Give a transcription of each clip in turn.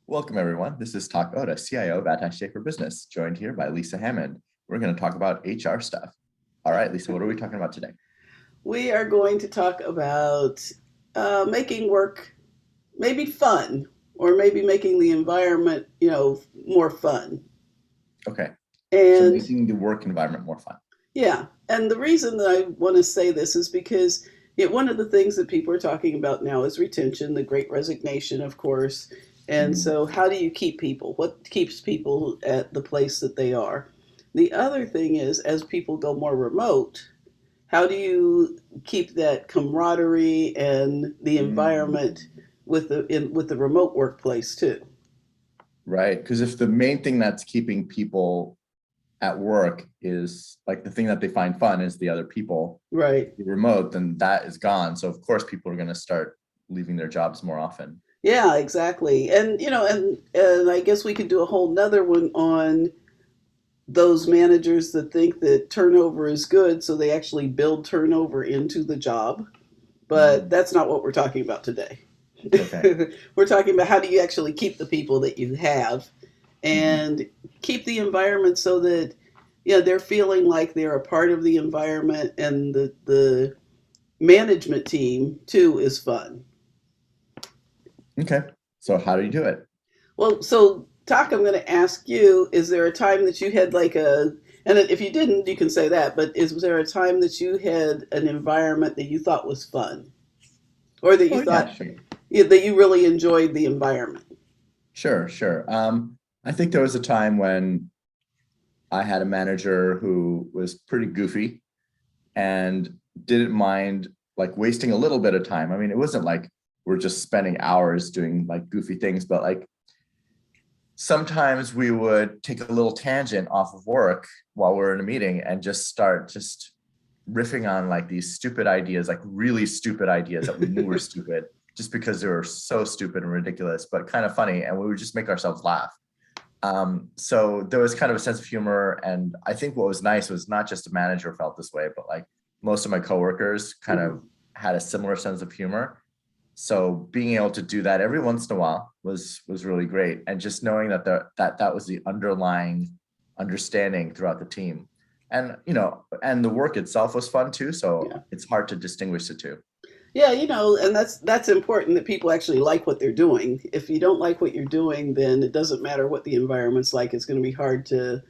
Welcome, everyone. This is Tak Oda, CIO of Attaché for Business, joined here by Lesa Hammond. We're going to talk about HR stuff. All right, Lisa, what are we talking about today? We are going to talk about making work maybe fun, or maybe making the environment, more fun. Okay, so And making the work environment more fun. yeah, and the reason that I want to say this is because one of the things that people are talking about now is retention, the great resignation, of course. And Mm, so, how do you keep people? What keeps people at the place that they are? The other thing is, as people go more remote, how do you keep that camaraderie and the environment mm. with the remote workplace too? Right, because if the main thing that's keeping people at work is like the thing that they find fun is the other people, Right. the remote, then that is gone. So of course people are going to start leaving their jobs more often. Yeah, exactly. And and I guess we could do a whole nother one on those managers that think that turnover is good, so they actually build turnover into the job. But Mm, that's not what we're talking about today. okay. We're talking about how do you actually keep the people that you have Mhm. and keep the environment so that they're feeling like they're a part of the environment, and the management team too is fun. Okay, so how do you do it? Well, so Tak, I'm going to ask you, is there a time that you had like and if you didn't, you can say that, but is there a time that you had an environment that you thought was fun, or that you Oh yeah, thought, sure. that you really enjoyed the environment? Sure. I think there was a time when I had a manager who was pretty goofy and didn't mind like wasting a little bit of time. I mean, it wasn't like we're just spending hours doing like goofy things, but like sometimes we would take a little tangent off of work while we're in a meeting and just start just riffing on like these stupid ideas, like really stupid ideas that we knew were stupid just because they were so stupid and ridiculous, but kind of funny. And we would just make ourselves laugh. So there was kind of a sense of humor. And I think what was nice was not just a manager felt this way, but like most of my coworkers kind of Mhm. had a similar sense of humor. So being able to do that every once in a while was really great. And just knowing that that was the underlying understanding throughout the team. And and the work itself was fun too. So Yeah. it's hard to distinguish the two. Yeah, and that's important that people actually like what they're doing. If you don't like what you're doing, then it doesn't matter what the environment's like. It's going to be hard to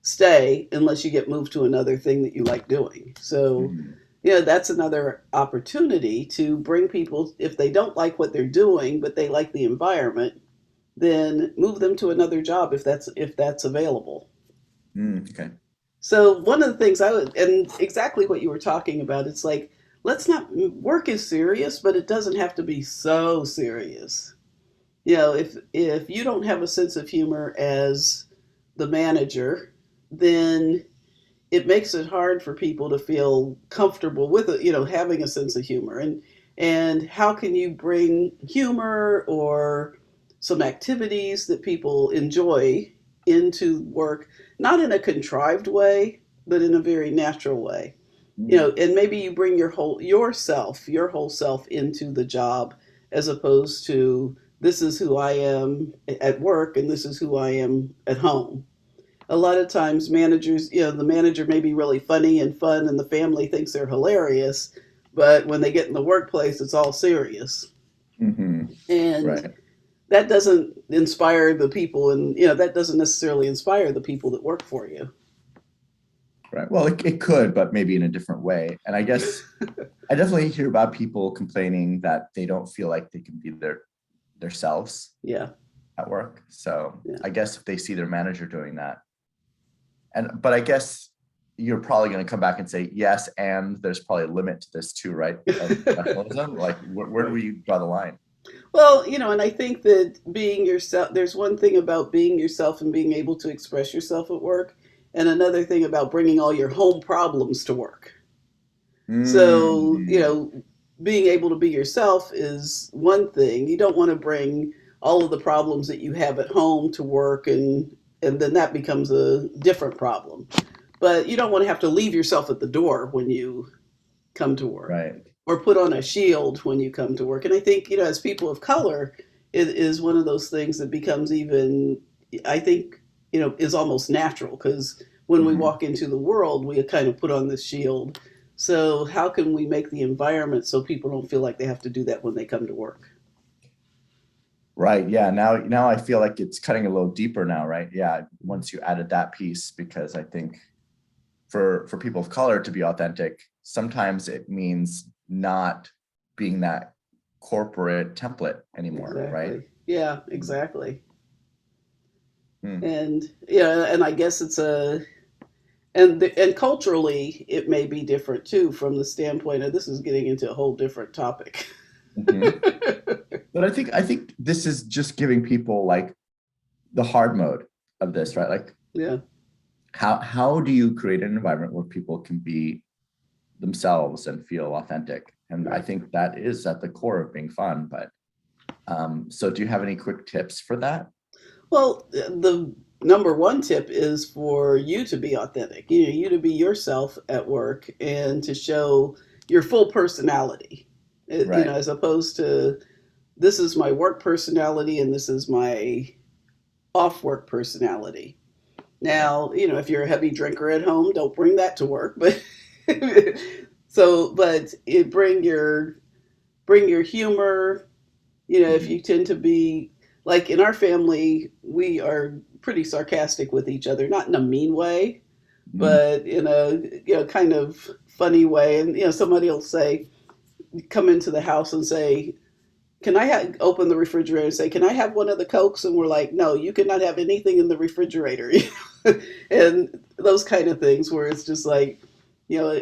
stay unless you get moved to another thing that you like doing. So, Mhm. that's another opportunity to bring people, if they don't like what they're doing, but they like the environment, then move them to another job if that's available. Okay. So one of the things I would, and exactly what you were talking about, it's like, let's not, work is serious, but it doesn't have to be so serious. If you don't have a sense of humor as the manager, then it makes it hard for people to feel comfortable with it, having a sense of humor. And how can you bring humor or some activities that people enjoy into work, not in a contrived way, but in a very natural way? Mm. And maybe you bring your whole self into the job, as opposed to, this is who I am at work and this is who I am at home. A lot of times managers, the manager may be really funny and fun and the family thinks they're hilarious, but when they get in the workplace, it's all serious. Hmm. And Right. that doesn't inspire the people, and that doesn't necessarily inspire the people that work for you. Right. Well, it could, but maybe in a different way. And I guess I definitely hear about people complaining that they don't feel like they can be their selves Yeah, at work. So yeah. I guess if they see their manager doing that, but I guess you're probably going to come back and say yes, and there's probably a limit to this too, right? Of professionalism. Like where do Right. we draw the line? Well, and I think that being yourself, there's one thing about being yourself and being able to express yourself at work, and another thing about bringing all your home problems to work. So, Mm-hmm. being able to be yourself is one thing. You don't want to bring all of the problems that you have at home to work, and then that becomes a different problem. But you don't want to have to leave yourself at the door when you come to work, Right. or put on a shield when you come to work. And I think, as people of color, it is one of those things that becomes even, I think, is almost natural because when we Hmm. walk into the world, we kind of put on this shield. So, how can we make the environment so people don't feel like they have to do that when they come to work? Right. Yeah. Now I feel like it's cutting a little deeper now, right? Yeah. Once you added that piece, because I think for people of color to be authentic, sometimes it means not being that corporate template anymore, right? Exactly. Yeah, Mm. exactly. Mm. And and I guess it's and culturally it may be different too from the standpoint of this is getting into a whole different topic. Mhm. But I think this is just giving people like the hard mode of this, right? Like Yeah. how do you create an environment where people can be themselves and feel authentic? And I Right. think that is at the core of being fun. But so do you have any quick tips for that? Well, the number one tip is for you to be authentic. You to be yourself at work and to show your full personality. Right. As opposed to this is my work personality and this is my off work personality. Right. Now, if you're a heavy drinker at home, don't bring that to work. But but bring your humor. If Mhm. you tend to be like in our family, we are pretty sarcastic with each other, not in a mean way, Mhm. but in a kind of funny way. And somebody will say, come into the house and say, can open the refrigerator and say, can I have one of the Cokes? And we're like, no, you cannot have anything in the refrigerator. And those kind of things where it's just like,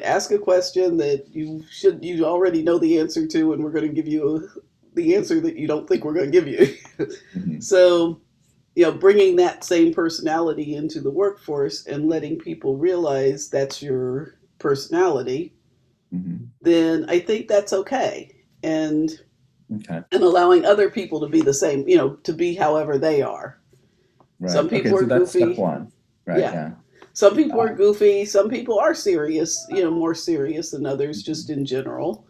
ask a question that you already know the answer to, and we're going to give you the answer that you don't think we're going to give you. Mhm. So, bringing that same personality into the workforce and letting people realize that's your personality, Mhm. then I think that's okay. Okay. And allowing other people to be the same, to be however they are. Right. Some Okay. people So are that's step goofy. one. Right. Yeah. Yeah. Some people are Uh, goofy. Some people are serious, more serious than others, just mhm. in general.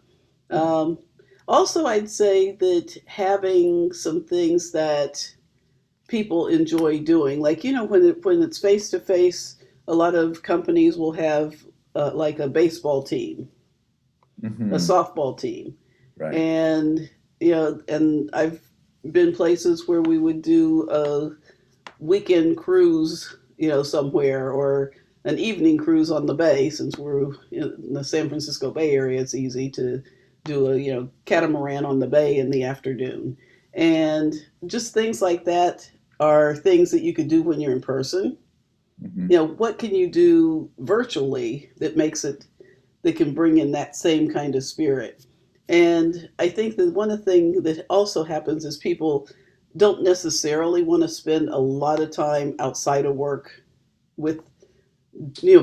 Right. Um, Also, I'd say that having some things that people enjoy doing, like, when it's face to face, a lot of companies will have like a baseball team, a Mhm. softball team. Right. And and I've been places where we would do a weekend cruise, somewhere, or an evening cruise on the bay. Since we're in the San Francisco Bay Area, it's easy to do a catamaran on the bay in the afternoon. And just things like that are things that you could do when you're in person. Mhm. What can you do virtually that can bring in that same kind of spirit? And I think that one of the things that also happens is people don't necessarily want to spend a lot of time outside of work with,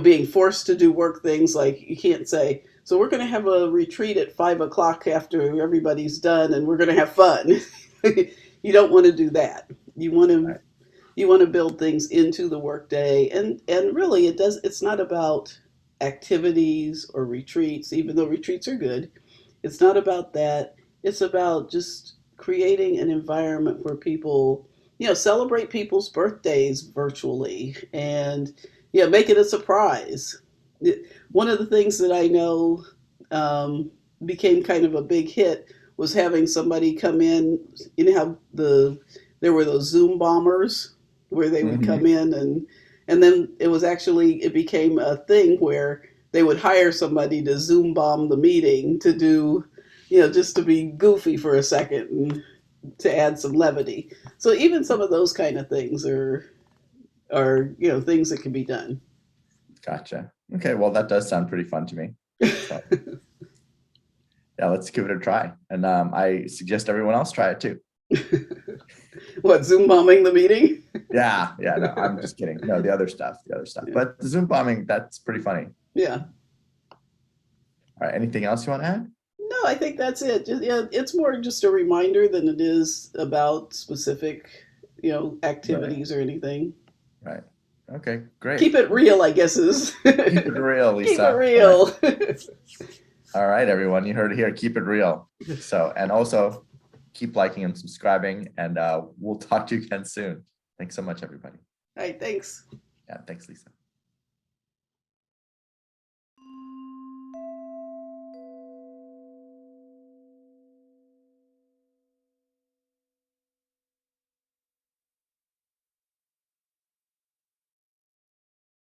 being forced to do work things. Like, you can't say, so we're going to have a retreat at 5 o'clock after everybody's done and we're going to have fun. You don't want to do that. You want to Right. you want to build things into the workday, and really it's not about activities or retreats, even though retreats are good. It's not about that. It's about just creating an environment where people celebrate people's birthdays virtually, and make it a surprise. One of the things that I know um, became kind of a big hit was having somebody come in. How there were those Zoom bombers where they would come Mhm. in, and then it became a thing where they would hire somebody to Zoom bomb the meeting to do, just to be goofy for a second and to add some levity. So even some of those kind of things are things that can be done. Gotcha. Okay. Well, that does sound pretty fun to me. So yeah, let's give it a try. And I suggest everyone else try it too. What, Zoom bombing the meeting? Yeah. Yeah. No, I'm just kidding. No, the other stuff, the other stuff. Yeah. But the Zoom bombing, that's pretty funny. Yeah. All right. Anything else you want to add? No, I think that's it. Just, it's more just a reminder than it is about specific, Right. activities or anything. Right. Okay. Great. Keep it real, I guess is. Keep it real, Keep it Lisa. All right. real. All right, everyone. You heard it here. Keep it real. So, and also keep liking and subscribing, and we'll talk to you again soon. Thanks so much, everybody. All right, thanks. Yeah, thanks, Lisa.